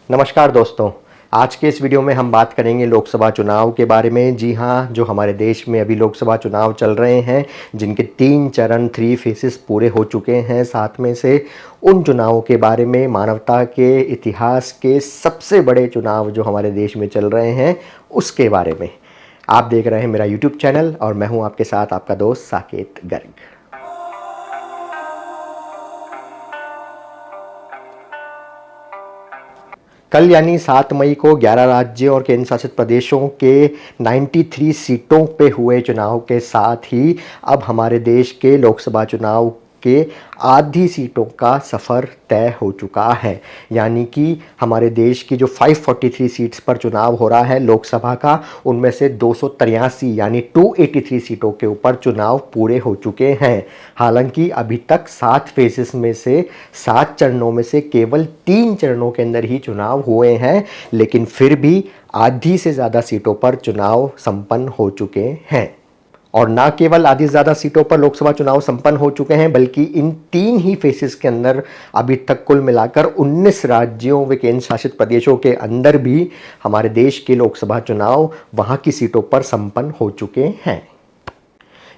नमस्कार दोस्तों। आज के इस वीडियो में हम बात करेंगे लोकसभा चुनाव के बारे में। जी हाँ, जो हमारे देश में अभी लोकसभा चुनाव चल रहे हैं, जिनके 3 चरण 3 फेसेस पूरे हो चुके हैं, साथ में से उन चुनावों के बारे में, मानवता के इतिहास के सबसे बड़े चुनाव जो हमारे देश में चल रहे हैं उसके बारे में। आप देख रहे हैं मेरा यूट्यूब चैनल और मैं हूँ आपके साथ आपका दोस्त साकेत गर्ग। कल यानी 7 मई को 11 राज्यों और केंद्र शासित प्रदेशों के 93 सीटों पे हुए चुनाव के साथ ही अब हमारे देश के लोकसभा चुनाव के आधी सीटों का सफ़र तय हो चुका है। यानी कि हमारे देश की जो 543 सीट्स पर चुनाव हो रहा है लोकसभा का, उनमें से 283 यानी 283 सीटों के ऊपर चुनाव पूरे हो चुके हैं। हालांकि अभी तक 7 फेजेस में से 7 चरणों में से केवल 3 चरणों के अंदर ही चुनाव हुए हैं, लेकिन फिर भी आधी से ज़्यादा सीटों पर चुनाव संपन्न हो चुके हैं। और ना केवल आधी से ज़्यादा सीटों पर लोकसभा चुनाव संपन्न हो चुके हैं, बल्कि इन 3 ही फेसेस के अंदर अभी तक कुल मिलाकर 19 राज्यों व केंद्र शासित प्रदेशों के अंदर भी हमारे देश के लोकसभा चुनाव वहाँ की सीटों पर संपन्न हो चुके हैं।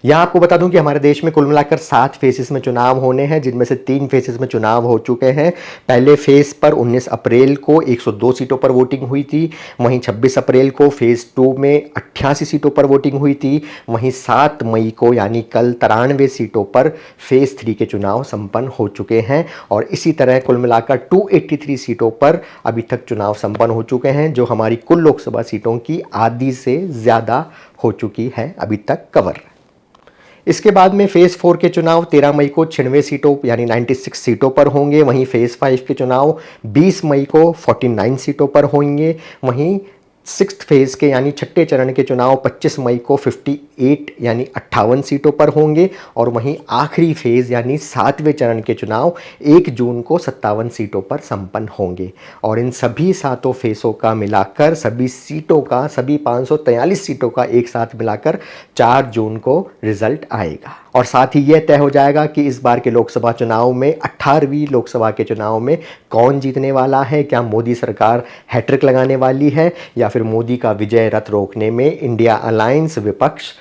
यहाँ आपको बता दूं कि हमारे देश में कुल मिलाकर 7 फेसेस में चुनाव होने हैं, जिनमें से 3 फेसेस में चुनाव हो चुके हैं। पहले फेज पर 19 अप्रैल को 102 सीटों पर वोटिंग हुई थी। वहीं 26 अप्रैल को फेज 2 में 88 सीटों पर वोटिंग हुई थी। वहीं 7 मई को यानी कल 93 सीटों पर फेज 3 के चुनाव संपन्न हो चुके हैं। और इसी तरह कुल मिलाकर 283 सीटों पर अभी तक चुनाव संपन्न हो चुके हैं, जो हमारी कुल लोकसभा सीटों की आधी से ज़्यादा हो चुकी है अभी तक कवर। इसके बाद में फेज़ 4 के चुनाव 13 मई को 96 सीटों यानी 96 सीटों पर होंगे। वहीं फेज़ 5 के चुनाव 20 मई को 49 सीटों पर होंगे। वहीं 6th फेज़ के यानी छठे चरण के चुनाव 25 मई को 58 यानी 58 सीटों पर होंगे। और वहीं आखिरी फेज़ यानी 7वें चरण के चुनाव 1 जून को 57 सीटों पर संपन्न होंगे। और इन सभी 7 फेज़ों का मिलाकर सभी सीटों का, सभी 543 सीटों का एक साथ मिलाकर 4 जून को रिजल्ट आएगा। और साथ ही यह तय हो जाएगा कि इस बार के लोकसभा चुनाव में 18वीं लोकसभा के चुनाव में कौन जीतने वाला है। क्या मोदी सरकार हैट्रिक लगाने वाली है या फिर मोदी का विजय रथ रोकने में इंडिया अलायंस विपक्ष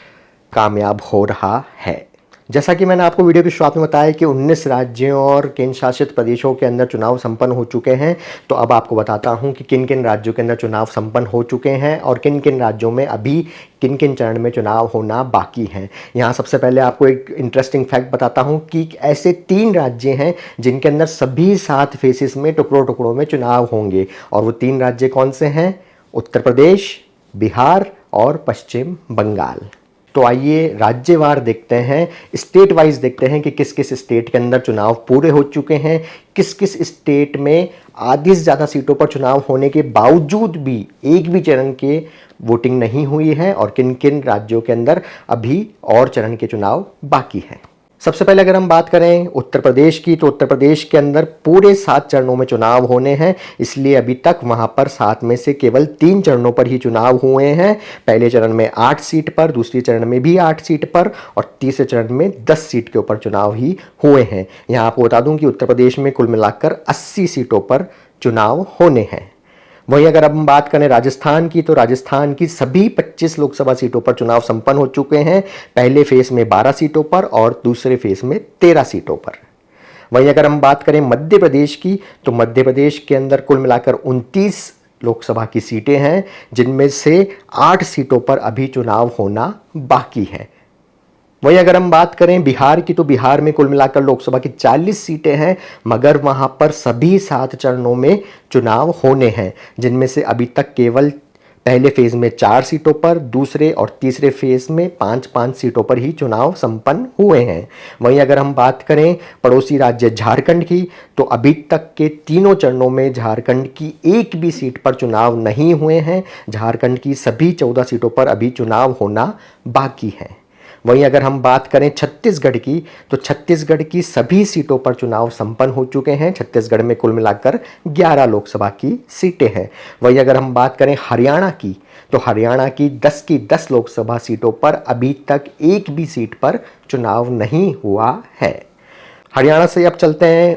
कामयाब हो रहा है। जैसा कि मैंने आपको वीडियो की शुरुआत में बताया कि 19 राज्यों और केंद्र शासित प्रदेशों के अंदर चुनाव संपन्न हो चुके हैं, तो अब आपको बताता हूं कि किन किन राज्यों के अंदर चुनाव संपन्न हो चुके हैं और किन किन राज्यों में अभी किन किन चरण में चुनाव होना बाकी हैं। यहाँ सबसे पहले आपको एक इंटरेस्टिंग फैक्ट बताता हूँ कि ऐसे 3 राज्य हैं जिनके अंदर सभी 7 फेसेस में टुकड़ों टुकड़ों में चुनाव होंगे। और वो 3 राज्य कौन से हैं? उत्तर प्रदेश, बिहार और पश्चिम बंगाल। तो आइए राज्यवार देखते हैं, स्टेट वाइज देखते हैं कि किस किस स्टेट के अंदर चुनाव पूरे हो चुके हैं, किस किस स्टेट में आधी से ज़्यादा सीटों पर चुनाव होने के बावजूद भी एक भी चरण के वोटिंग नहीं हुई है और किन किन राज्यों के अंदर अभी और चरण के चुनाव बाकी हैं। सबसे पहले अगर हम बात करें उत्तर प्रदेश की, तो उत्तर प्रदेश के अंदर पूरे 7 चरणों में चुनाव होने हैं, इसलिए अभी तक वहां पर 7 में से केवल 3 चरणों पर ही चुनाव हुए हैं। पहले चरण में 8 सीट पर, दूसरे चरण में भी 8 सीट पर और तीसरे चरण में 10 सीट के ऊपर चुनाव ही हुए हैं। यहां आपको बता दूं कि उत्तर प्रदेश में कुल मिलाकर 80 सीटों पर चुनाव होने हैं। वहीं अगर अब हम बात करें राजस्थान की, तो राजस्थान की सभी 25 लोकसभा सीटों पर चुनाव संपन्न हो चुके हैं। पहले फेज में 12 सीटों पर और दूसरे फेज में 13 सीटों पर। वहीं अगर हम बात करें मध्य प्रदेश की, तो मध्य प्रदेश के अंदर कुल मिलाकर 29 लोकसभा की सीटें हैं, जिनमें से 8 सीटों पर अभी चुनाव होना बाकी है। वहीं अगर हम बात करें बिहार की, तो बिहार में कुल मिलाकर लोकसभा की 40 सीटें हैं, मगर वहां पर सभी 7 चरणों में चुनाव होने हैं, जिनमें से अभी तक केवल पहले फेज में 4 सीटों पर, दूसरे और तीसरे फेज में 5-5 सीटों पर ही चुनाव संपन्न हुए हैं। वहीं अगर हम बात करें पड़ोसी राज्य झारखंड की, तो अभी तक के तीनों चरणों में झारखंड की एक भी सीट पर चुनाव नहीं हुए हैं। झारखंड की सभी 14 सीटों पर अभी चुनाव होना बाकी है। वहीं अगर हम बात करें छत्तीसगढ़ की, तो छत्तीसगढ़ की सभी सीटों पर चुनाव संपन्न हो चुके हैं। छत्तीसगढ़ में कुल मिलाकर 11 लोकसभा की सीटें हैं। वहीं अगर हम बात करें हरियाणा की, तो हरियाणा की 10 लोकसभा सीटों पर अभी तक एक भी सीट पर चुनाव नहीं हुआ है। हरियाणा से अब चलते हैं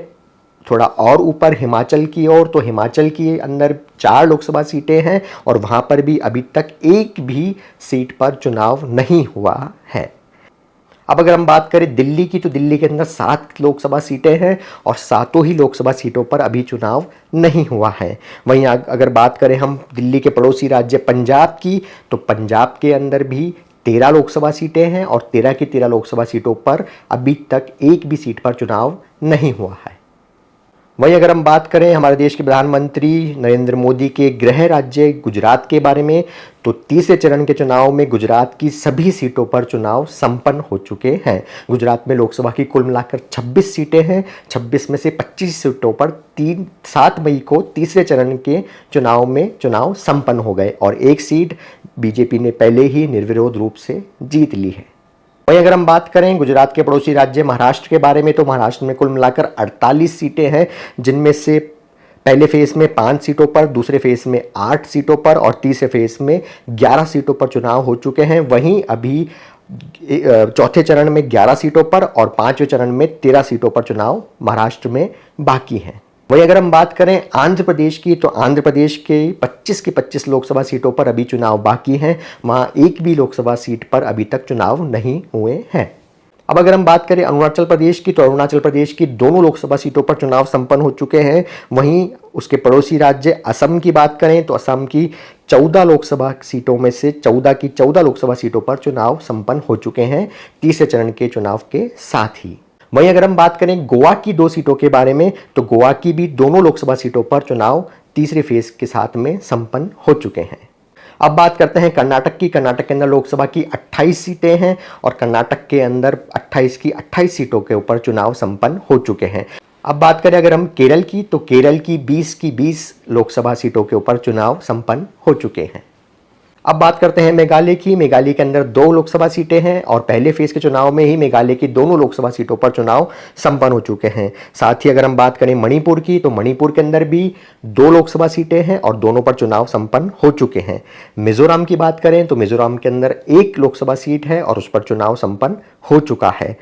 थोड़ा और ऊपर हिमाचल की ओर, तो हिमाचल के अंदर 4 लोकसभा सीटें हैं और वहाँ पर भी अभी तक एक भी सीट पर चुनाव नहीं हुआ है। अब अगर हम बात करें दिल्ली की, तो दिल्ली के अंदर 7 लोकसभा सीटें हैं और सातों ही लोकसभा सीटों पर अभी चुनाव नहीं हुआ है। वहीं अगर बात करें हम दिल्ली के पड़ोसी राज्य पंजाब की, तो पंजाब के अंदर भी 13 लोकसभा सीटें हैं और 13 की 13 लोकसभा सीटों पर अभी तक एक भी सीट पर चुनाव नहीं हुआ है। वहीं अगर हम बात करें हमारे देश के प्रधानमंत्री नरेंद्र मोदी के गृह राज्य गुजरात के बारे में, तो तीसरे चरण के चुनाव में गुजरात की सभी सीटों पर चुनाव संपन्न हो चुके हैं। गुजरात में लोकसभा की कुल मिलाकर 26 सीटें हैं। 26 में से 25 सीटों पर 7 मई को तीसरे चरण के चुनाव में चुनाव संपन्न हो गए और एक सीट बीजेपी ने पहले ही निर्विरोध रूप से जीत ली है। वहीं अगर हम बात करें गुजरात के पड़ोसी राज्य महाराष्ट्र के बारे में, तो महाराष्ट्र में कुल मिलाकर 48 सीटें हैं, जिनमें से पहले फेज में 5 सीटों पर, दूसरे फेज में 8 सीटों पर और तीसरे फेज में 11 सीटों पर चुनाव हो चुके हैं। वहीं अभी चौथे चरण में 11 सीटों पर और 5वें चरण में 13 सीटों पर चुनाव महाराष्ट्र में बाकी हैं। वहीं अगर हम बात करें आंध्र प्रदेश की, तो आंध्र प्रदेश के 25 की 25 लोकसभा सीटों पर अभी चुनाव बाकी हैं। वहाँ एक भी लोकसभा सीट पर अभी तक चुनाव नहीं हुए हैं। अब अगर हम बात करें अरुणाचल प्रदेश की, तो अरुणाचल प्रदेश की दोनों लोकसभा सीटों पर चुनाव संपन्न हो चुके हैं। वहीं उसके पड़ोसी राज्य असम की बात करें, तो असम की 14 लोकसभा सीटों में से 14 की 14 लोकसभा सीटों पर चुनाव संपन्न हो चुके हैं तीसरे चरण के चुनाव के साथ ही। वहीं अगर हम बात करें गोवा की 2 सीटों के बारे में, तो गोवा की भी दोनों लोकसभा सीटों पर चुनाव तीसरे फेज के साथ में संपन्न हो चुके हैं। अब बात करते हैं कर्नाटक की। कर्नाटक के अंदर लोकसभा की 28 सीटें हैं और कर्नाटक के अंदर 28 की 28 सीटों के ऊपर चुनाव संपन्न हो चुके हैं। अब बात करें अगर हम केरल की, तो केरल की 20 की 20 लोकसभा सीटों के ऊपर चुनाव संपन्न हो चुके हैं। अब बात करते हैं मेघालय की। मेघालय के अंदर 2 लोकसभा सीटें हैं और पहले फेज के चुनाव में ही मेघालय की दोनों लोकसभा सीटों पर चुनाव संपन्न हो चुके हैं। साथ ही अगर हम बात करें मणिपुर की, तो मणिपुर के अंदर भी 2 लोकसभा सीटें हैं और दोनों पर चुनाव संपन्न हो चुके हैं। मिजोरम की बात करें, तो मिजोरम के अंदर 1 लोकसभा सीट है और उस पर चुनाव संपन्न हो चुका है।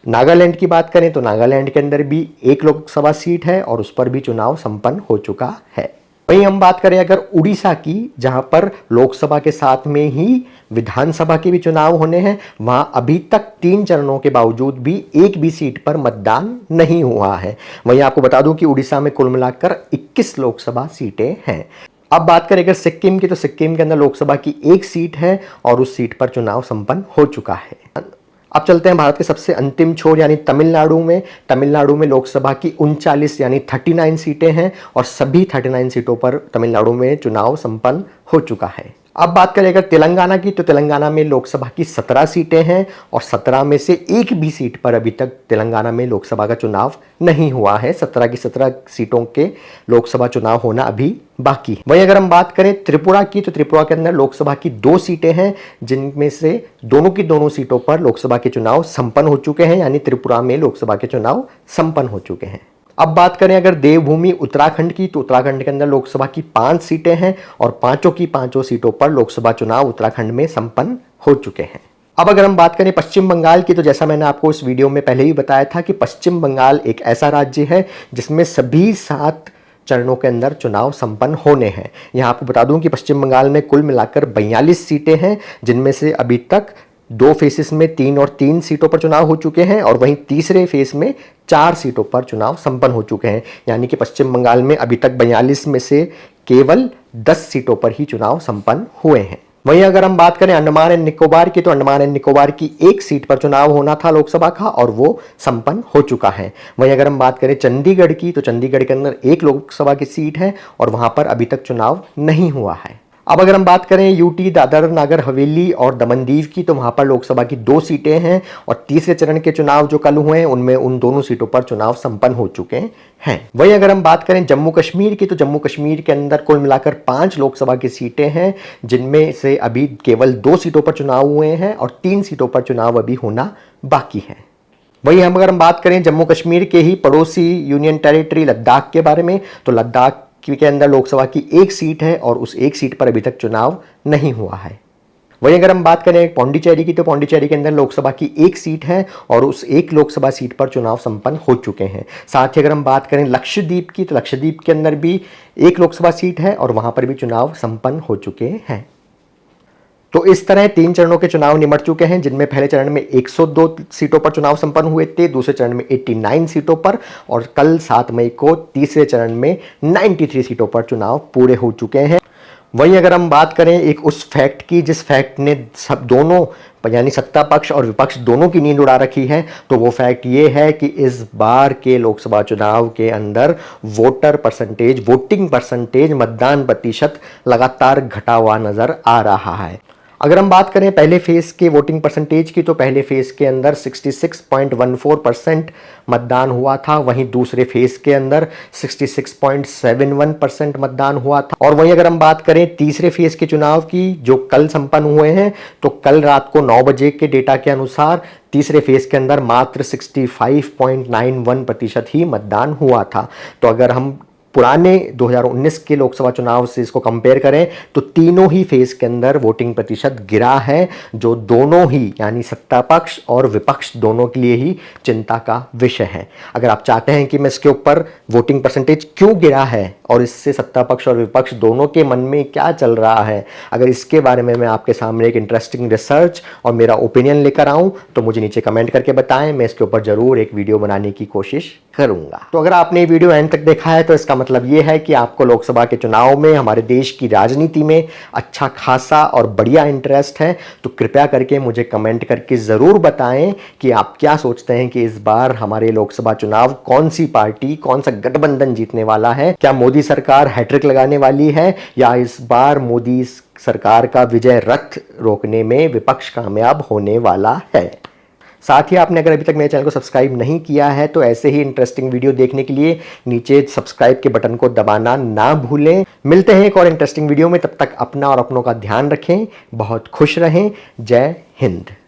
नागालैंड की बात करें, तो नागालैंड के अंदर भी 1 लोकसभा सीट है और उस पर भी चुनाव संपन्न हो चुका है। वहीं हम बात करें अगर उड़ीसा की, जहां पर लोकसभा के साथ में ही विधानसभा के भी चुनाव होने हैं, वहां अभी तक 3 चरणों के बावजूद भी एक भी सीट पर मतदान नहीं हुआ है। वहीं आपको बता दूं कि उड़ीसा में कुल मिलाकर 21 लोकसभा सीटें हैं। अब बात करें अगर सिक्किम की, तो सिक्किम के अंदर लोकसभा की 1 सीट है और उस सीट पर चुनाव संपन्न हो चुका है। अब चलते हैं भारत के सबसे अंतिम छोर यानी तमिलनाडु में। तमिलनाडु में लोकसभा की 39 यानी 39 सीटें हैं और सभी 39 सीटों पर तमिलनाडु में चुनाव संपन्न हो चुका है। अब बात करें अगर तेलंगाना की, तो तेलंगाना में लोकसभा की 17 सीटें हैं और 17 में से एक भी सीट पर अभी तक तेलंगाना में लोकसभा का चुनाव नहीं हुआ है। 17 की 17 सीटों के लोकसभा चुनाव होना अभी बाकी है। वहीं अगर हम बात करें त्रिपुरा की, तो त्रिपुरा के अंदर लोकसभा की 2 सीटें हैं, जिनमें से दोनों की दोनों सीटों पर लोकसभा के चुनाव संपन्न हो चुके हैं, यानी त्रिपुरा में लोकसभा के चुनाव संपन्न हो चुके हैं। अब बात करें अगर देवभूमि उत्तराखंड की, तो उत्तराखंड के अंदर लोकसभा की 5 सीटें हैं और पांचों की पांचों सीटों पर लोकसभा चुनाव उत्तराखंड में संपन्न हो चुके हैं। अब अगर हम बात करें पश्चिम बंगाल की, तो जैसा मैंने आपको इस वीडियो में पहले ही बताया था कि पश्चिम बंगाल एक ऐसा राज्य है जिसमें सभी 7 चरणों के अंदर चुनाव संपन्न होने हैं। यहाँ आपको बता दूं कि पश्चिम बंगाल में कुल मिलाकर 42 सीटें हैं, जिनमें से अभी तक 2 फेसेस में 3 और 3 सीटों पर चुनाव हो चुके हैं और वहीं तीसरे फेस में 4 सीटों पर चुनाव संपन्न हो चुके हैं। यानी कि पश्चिम बंगाल में अभी तक 42 में से केवल 10 सीटों पर ही चुनाव संपन्न हुए हैं। वहीं अगर हम बात करें अंडमान एंड निकोबार की, तो अंडमान एंड निकोबार की 1 सीट पर चुनाव होना था लोकसभा का और वो संपन्न हो चुका है। वहीं अगर हम बात करें चंडीगढ़ की, तो चंडीगढ़ के अंदर 1 लोकसभा की सीट है और वहां पर अभी तक चुनाव नहीं हुआ है। अब अगर हम बात करें यूटी, दादर नागर हवेली और दमन दीव की, तो वहां पर लोकसभा की 2 सीटें हैं और तीसरे चरण के चुनाव जो कल हुए हैं उनमें उन दोनों सीटों पर चुनाव संपन्न हो चुके हैं। वहीं अगर हम बात करें जम्मू कश्मीर की, तो जम्मू कश्मीर के अंदर कुल मिलाकर 5 लोकसभा की सीटें हैं, जिनमें से अभी केवल 2 सीटों पर चुनाव हुए हैं और 3 सीटों पर चुनाव अभी होना बाकी है। वहीं अगर हम बात करें जम्मू कश्मीर के ही पड़ोसी यूनियन टेरिटरी लद्दाख के बारे में, तो लद्दाख के अंदर लोकसभा की 1 सीट है और उस 1 सीट पर अभी तक चुनाव नहीं हुआ है। वहीं अगर हम बात करें पौंडीचेरी की, तो पौंडीचेरी के अंदर लोकसभा की एक सीट है और उस एक लोकसभा सीट पर चुनाव संपन्न हो चुके हैं। साथ ही अगर हम बात करें लक्षद्वीप की, तो लक्षद्वीप के अंदर भी एक लोकसभा सीट है और वहां पर भी चुनाव संपन्न हो चुके हैं। तो इस तरह 3 चरणों के चुनाव निमट चुके हैं, जिनमें पहले चरण में 102 सीटों पर चुनाव संपन्न हुए थे, दूसरे चरण में 89 सीटों पर, और कल 7 मई को तीसरे चरण में 93 सीटों पर चुनाव पूरे हो चुके हैं। वहीं अगर हम बात करें एक उस फैक्ट की जिस फैक्ट ने सब दोनों यानी सत्ता पक्ष और विपक्ष दोनों की नींद उड़ा रखी है, तो वो फैक्ट ये है कि इस बार के लोकसभा चुनाव के अंदर वोटिंग परसेंटेज, मतदान प्रतिशत लगातार घटा हुआ नजर आ रहा है। अगर हम बात करें पहले फेज के वोटिंग परसेंटेज की, तो पहले फेज के अंदर 66.14% मतदान हुआ था, वहीं दूसरे फेज के अंदर 66.71% मतदान हुआ था। और वहीं अगर हम बात करें तीसरे फेज के चुनाव की, जो कल संपन्न हुए हैं, तो कल रात को 9 बजे के डेटा के अनुसार तीसरे फेज के अंदर मात्र 65.91% ही मतदान हुआ था। तो अगर हम पुराने 2019 के लोकसभा चुनाव से इसको कंपेयर करें, तो तीनों ही फेज के अंदर वोटिंग प्रतिशत गिरा है, जो दोनों ही यानी सत्ता पक्ष और विपक्ष दोनों के लिए ही चिंता का विषय है। अगर आप चाहते हैं कि मैं इसके ऊपर वोटिंग परसेंटेज क्यों गिरा है और इससे सत्ता पक्ष और विपक्ष दोनों के मन में क्या चल रहा है, अगर इसके बारे में मैं आपके सामने एक इंटरेस्टिंग रिसर्च और मेरा ओपिनियन लेकर आऊं, तो मुझे नीचे कमेंट करके बताएं, मैं इसके ऊपर जरूर एक वीडियो बनाने की कोशिश करूंगा। तो अगर आपने ये वीडियो एंड तक देखा है, तो इसका मतलब ये है कि आपको लोकसभा के चुनाव में हमारे देश की राजनीति में अच्छा खासा और बढ़िया इंटरेस्ट है। तो कृपया करके मुझे कमेंट करके ज़रूर बताएं कि आप क्या सोचते हैं कि इस बार हमारे लोकसभा चुनाव कौन सी पार्टी, कौन सा गठबंधन जीतने वाला है। क्या मोदी सरकार हैट्रिक लगाने वाली है, या इस बार मोदी सरकार का विजय रथ रोकने में विपक्ष कामयाब होने वाला है। साथ ही आपने अगर अभी तक मेरे चैनल को सब्सक्राइब नहीं किया है, तो ऐसे ही इंटरेस्टिंग वीडियो देखने के लिए नीचे सब्सक्राइब के बटन को दबाना ना भूलें। मिलते हैं एक और इंटरेस्टिंग वीडियो में, तब तक अपना और अपनों का ध्यान रखें, बहुत खुश रहें। जय हिंद।